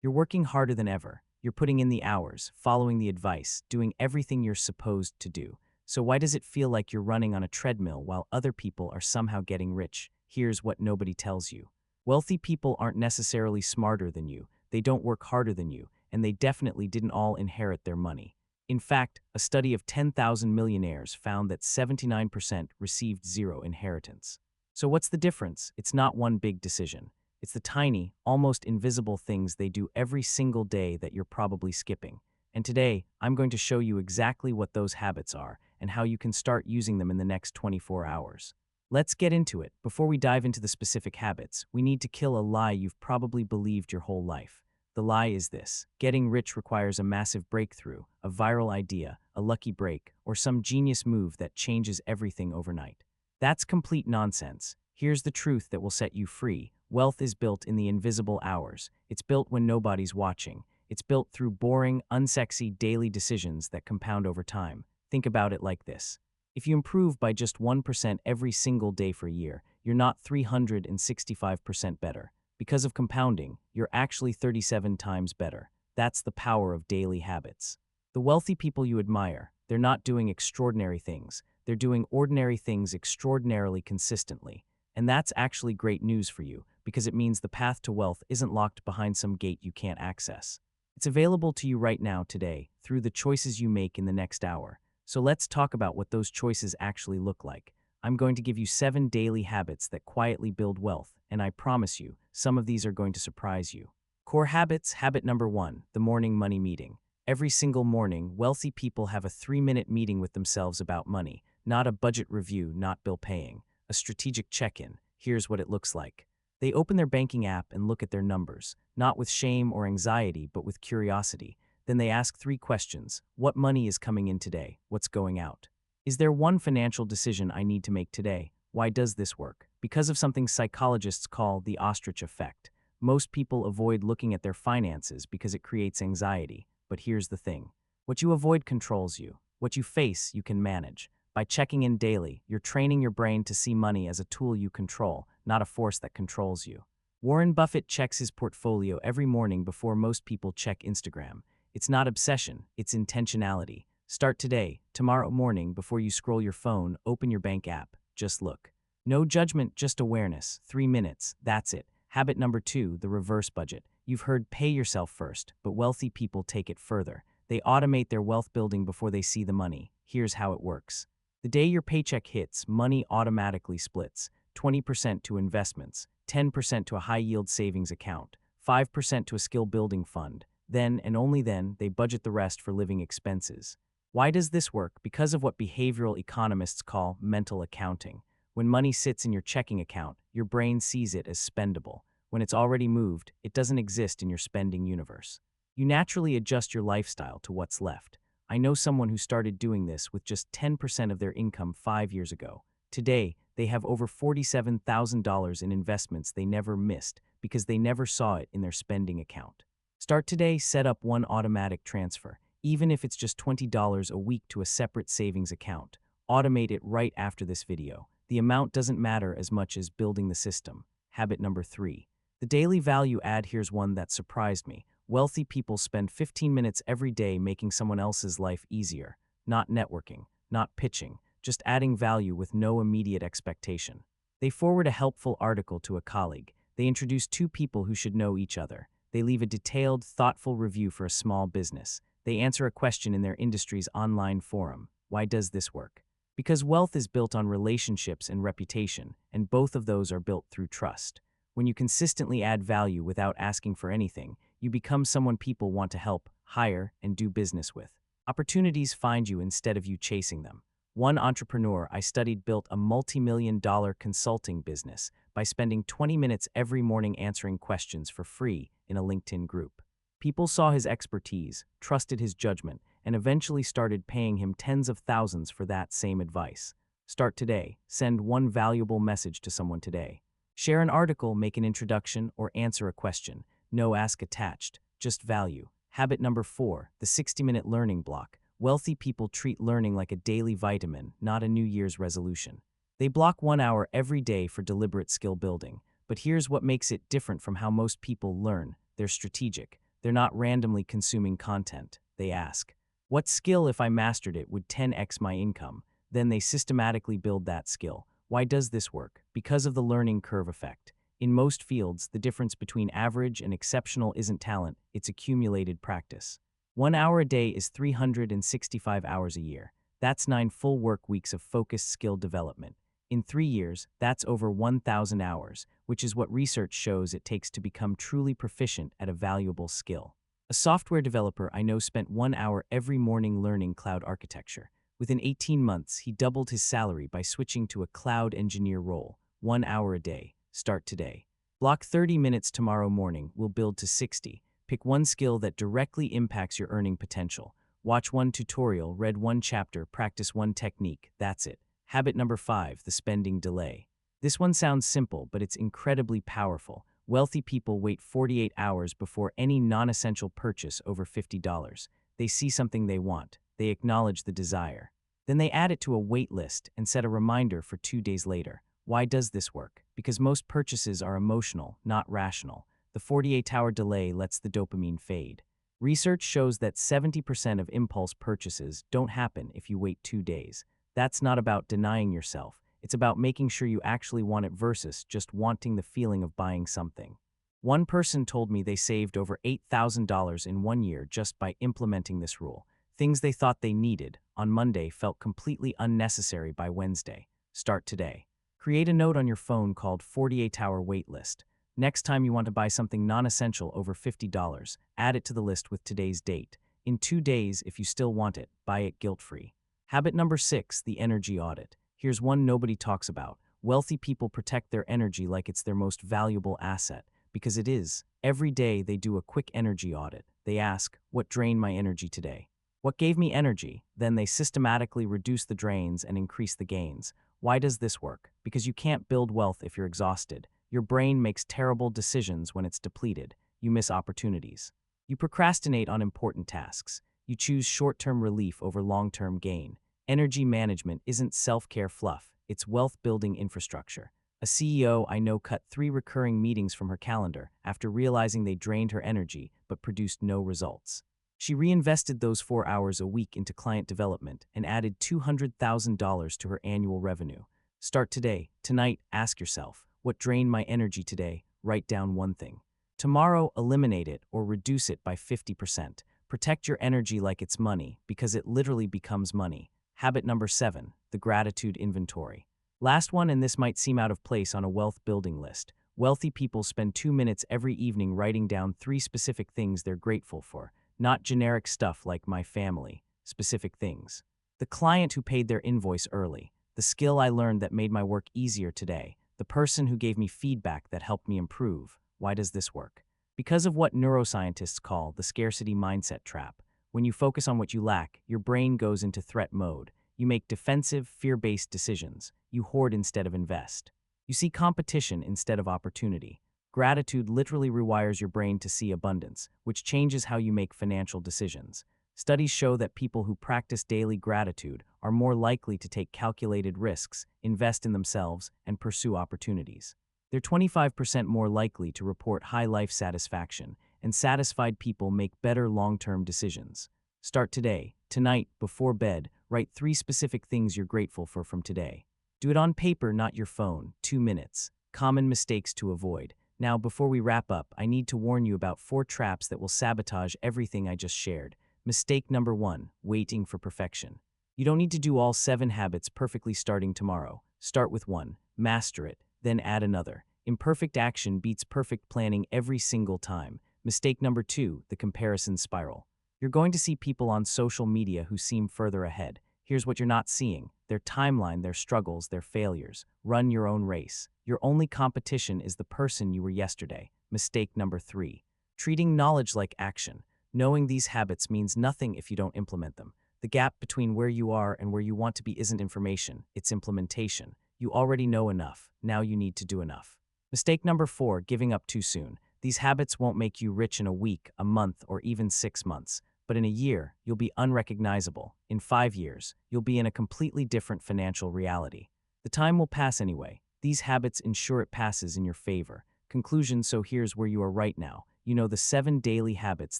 You're working harder than ever. You're putting in the hours, following the advice, doing everything you're supposed to do. So why does it feel like you're running on a treadmill while other people are somehow getting rich? Here's what nobody tells you. Wealthy people aren't necessarily smarter than you, they don't work harder than you, and they definitely didn't all inherit their money. In fact, a study of 10,000 millionaires found that 79% received zero inheritance. So what's the difference? It's not one big decision. It's the tiny, almost invisible things they do every single day that you're probably skipping. And today, I'm going to show you exactly what those habits are and how you can start using them in the next 24 hours. Let's get into it. Before we dive into the specific habits, we need to kill a lie you've probably believed your whole life. The lie is this: getting rich requires a massive breakthrough, a viral idea, a lucky break, or some genius move that changes everything overnight. That's complete nonsense. Here's the truth that will set you free. Wealth is built in the invisible hours. It's built when nobody's watching. It's built through boring, unsexy daily decisions that compound over time. Think about it like this. If you improve by just 1% every single day for a year, you're not 365% better. Because of compounding, you're actually 37 times better. That's the power of daily habits. The wealthy people you admire, they're not doing extraordinary things. They're doing ordinary things extraordinarily consistently. And that's actually great news for you, because it means the path to wealth isn't locked behind some gate you can't access. It's available to you right now today, through the choices you make in the next hour. So let's talk about what those choices actually look like. I'm going to give you 7 daily habits that quietly build wealth, and I promise you, some of these are going to surprise you. Core habits. Habit number 1, the morning money meeting. Every single morning, wealthy people have a 3-minute meeting with themselves about money, not a budget review, not bill paying, a strategic check-in. Here's what it looks like. They open their banking app and look at their numbers, not with shame or anxiety, but with curiosity. Then they ask 3 questions. What money is coming in today? What's going out? Is there one financial decision I need to make today? Why does this work? Because of something psychologists call the ostrich effect. Most people avoid looking at their finances because it creates anxiety. But here's the thing. What you avoid controls you. What you face, you can manage. By checking in daily, you're training your brain to see money as a tool you control, not a force that controls you. Warren Buffett checks his portfolio every morning before most people check Instagram. It's not obsession, it's intentionality. Start today, tomorrow morning, before you scroll your phone, open your bank app. Just look. No judgment, just awareness. 3 minutes, that's it. Habit number 2, the reverse budget. You've heard pay yourself first, but wealthy people take it further. They automate their wealth building before they see the money. Here's how it works. The day your paycheck hits, money automatically splits. 20% to investments, 10% to a high-yield savings account, 5% to a skill-building fund. Then, and only then, they budget the rest for living expenses. Why does this work? Because of what behavioral economists call mental accounting. When money sits in your checking account, your brain sees it as spendable. When it's already moved, it doesn't exist in your spending universe. You naturally adjust your lifestyle to what's left. I know someone who started doing this with just 10% of their income 5 years ago. Today, they have over $47,000 in investments they never missed because they never saw it in their spending account. Start today, set up one automatic transfer, even if it's just $20 a week to a separate savings account. Automate it right after this video. The amount doesn't matter as much as building the system. Habit number 3. The daily value add. Here's one that surprised me. Wealthy people spend 15 minutes every day making someone else's life easier. Not networking, not pitching, just adding value with no immediate expectation. They forward a helpful article to a colleague. They introduce 2 people who should know each other. They leave a detailed, thoughtful review for a small business. They answer a question in their industry's online forum. Why does this work? Because wealth is built on relationships and reputation, and both of those are built through trust. When you consistently add value without asking for anything, you become someone people want to help, hire, and do business with. Opportunities find you instead of you chasing them. One entrepreneur I studied built a multi-million-dollar consulting business by spending 20 minutes every morning answering questions for free in a LinkedIn group. People saw his expertise, trusted his judgment, and eventually started paying him tens of thousands for that same advice. Start today. Send one valuable message to someone today. Share an article, make an introduction, or answer a question. No ask attached, just value. Habit number 4, the 60-minute learning block. Wealthy people treat learning like a daily vitamin, not a New Year's resolution. They block 1 hour every day for deliberate skill building. But here's what makes it different from how most people learn. They're strategic. They're not randomly consuming content. They ask, what skill, if I mastered it, would 10x my income? Then they systematically build that skill. Why does this work? Because of the learning curve effect. In most fields, the difference between average and exceptional isn't talent, it's accumulated practice. 1 hour a day is 365 hours a year. That's 9 full work weeks of focused skill development. In 3 years, that's over 1,000 hours, which is what research shows it takes to become truly proficient at a valuable skill. A software developer I know spent 1 hour every morning learning cloud architecture. Within 18 months, he doubled his salary by switching to a cloud engineer role. 1 hour a day. Start today. Block 30 minutes tomorrow morning. We'll build to 60. Pick one skill that directly impacts your earning potential. Watch one tutorial, read one chapter, practice one technique. That's it. Habit number 5, the spending delay. This one sounds simple, but it's incredibly powerful. Wealthy people wait 48 hours before any non-essential purchase over $50. They see something they want. They acknowledge the desire. Then they add it to a wait list and set a reminder for 2 days later. Why does this work? Because most purchases are emotional, not rational. The 48-hour delay lets the dopamine fade. Research shows that 70% of impulse purchases don't happen if you wait 2 days. That's not about denying yourself. It's about making sure you actually want it versus just wanting the feeling of buying something. One person told me they saved over $8,000 in 1 year just by implementing this rule. Things they thought they needed on Monday felt completely unnecessary by Wednesday. Start today. Create a note on your phone called 48-hour wait list. Next time you want to buy something non-essential over $50, add it to the list with today's date. In 2 days, if you still want it, buy it guilt-free. Habit number 6, the energy audit. Here's one nobody talks about. Wealthy people protect their energy like it's their most valuable asset, because it is. Every day they do a quick energy audit. They ask, what drained my energy today? What gave me energy? Then they systematically reduce the drains and increase the gains. Why does this work? Because you can't build wealth if you're exhausted. Your brain makes terrible decisions when it's depleted. You miss opportunities. You procrastinate on important tasks. You choose short-term relief over long-term gain. Energy management isn't self-care fluff, it's wealth-building infrastructure. A CEO I know cut 3 recurring meetings from her calendar after realizing they drained her energy but produced no results. She reinvested those 4 hours a week into client development and added $200,000 to her annual revenue. Start today. Tonight, ask yourself, what drained my energy today? Write down one thing. Tomorrow, eliminate it or reduce it by 50%. Protect your energy like it's money, because it literally becomes money. Habit number 7, the gratitude inventory. Last one, and this might seem out of place on a wealth building list. Wealthy people spend 2 minutes every evening writing down 3 specific things they're grateful for. Not generic stuff like my family, specific things. The client who paid their invoice early, the skill I learned that made my work easier today, the person who gave me feedback that helped me improve. Why does this work? Because of what neuroscientists call the scarcity mindset trap. When you focus on what you lack, your brain goes into threat mode. You make defensive, fear-based decisions. You hoard instead of invest. You see competition instead of opportunity. Gratitude literally rewires your brain to see abundance, which changes how you make financial decisions. Studies show that people who practice daily gratitude are more likely to take calculated risks, invest in themselves, and pursue opportunities. They're 25% more likely to report high life satisfaction, and satisfied people make better long-term decisions. Start today. Tonight, before bed, write 3 specific things you're grateful for from today. Do it on paper, not your phone. 2 minutes. Common mistakes to avoid. Now, before we wrap up, I need to warn you about 4 traps that will sabotage everything I just shared. Mistake number 1, waiting for perfection. You don't need to do all 7 habits perfectly starting tomorrow. Start with 1, master it, then add another. Imperfect action beats perfect planning every single time. Mistake number 2, the comparison spiral. You're going to see people on social media who seem further ahead. Here's what you're not seeing: their timeline, their struggles, their failures. Run your own race. Your only competition is the person you were yesterday. Mistake number 3, treating knowledge like action. Knowing these habits means nothing if you don't implement them. The gap between where you are and where you want to be isn't information, it's implementation. You already know enough. Now you need to do enough. Mistake number 4, giving up too soon. These habits won't make you rich in a week, a month, or even 6 months. But in a year, you'll be unrecognizable. In 5 years, you'll be in a completely different financial reality. The time will pass anyway. These habits ensure it passes in your favor. Conclusion: so here's where you are right now. You know the 7 daily habits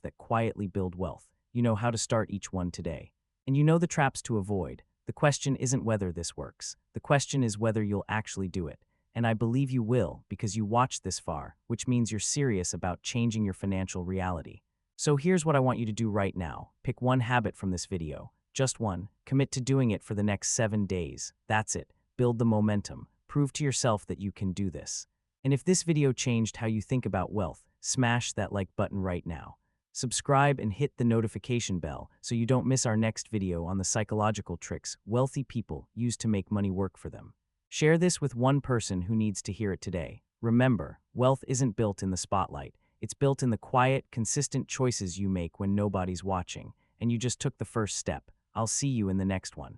that quietly build wealth. You know how to start each one today. And you know the traps to avoid. The question isn't whether this works. The question is whether you'll actually do it. And I believe you will because you watched this far, which means you're serious about changing your financial reality. So here's what I want you to do right now. Pick one habit from this video. Just one. Commit to doing it for the next 7 days. That's it. Build the momentum. Prove to yourself that you can do this. And if this video changed how you think about wealth, smash that like button right now. Subscribe and hit the notification bell so you don't miss our next video on the psychological tricks wealthy people use to make money work for them. Share this with one person who needs to hear it today. Remember, wealth isn't built in the spotlight. It's built in the quiet, consistent choices you make when nobody's watching, and you just took the first step. I'll see you in the next one.